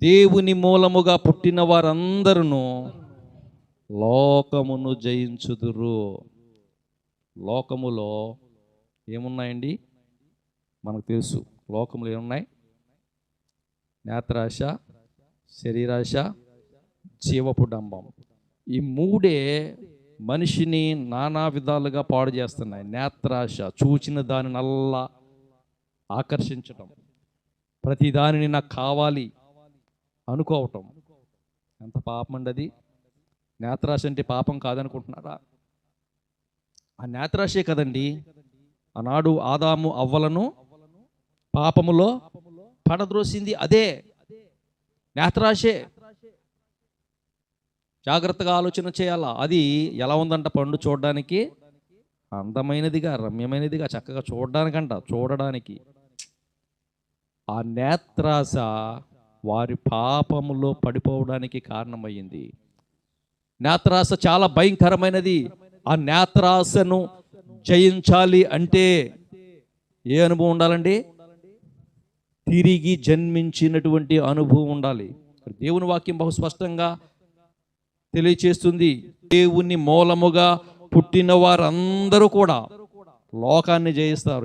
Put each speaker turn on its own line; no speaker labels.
దేవుని మూలముగా పుట్టిన వారందరూ లోకమును జయించుదురు. లోకములో ఏమున్నాయండి? మనకు తెలుసు. లోకములో ఏమున్నాయి? నేత్రాశ, శరీరాశ, జీవపు డంబం. ఈ మూడే మనిషిని నానా విధాలుగా పాడు చేస్తున్నాయి. నేత్రాశ, చూచిన దానినల్లా ఆకర్షించటం, ప్రతి దానిని నాకు కావాలి అనుకోవటం. ఎంత పాపం అండి అది. నేత్రాశ అంటే పాపం కాదనుకుంటున్నారా? ఆ నేత్రాశే కదండి ఆనాడు ఆదాము అవ్వలను పాపములో పడద్రోసింది. అదే నేత్రాశే. జాగ్రత్తగా ఆలోచన చేయాలా. అది ఎలా ఉందంట? పండు చూడడానికి అందమైనదిగా, రమ్యమైనదిగా, చక్కగా చూడడానికి. ఆ నేత్రాశ వారి పాపములో పడిపోవడానికి కారణమయ్యింది. నేత్రాశ చాలా భయంకరమైనది. ఆ నేత్రాశను జయించాలి అంటే ఏ అనుభవం ఉండాలండి? తిరిగి జన్మించినటువంటి అనుభవం ఉండాలి. దేవుని వాక్యం బహు స్పష్టంగా తెలియచేస్తుంది. దేవుని మూలముగా పుట్టిన వారందరూ కూడా లోకాన్ని జయిస్తారు.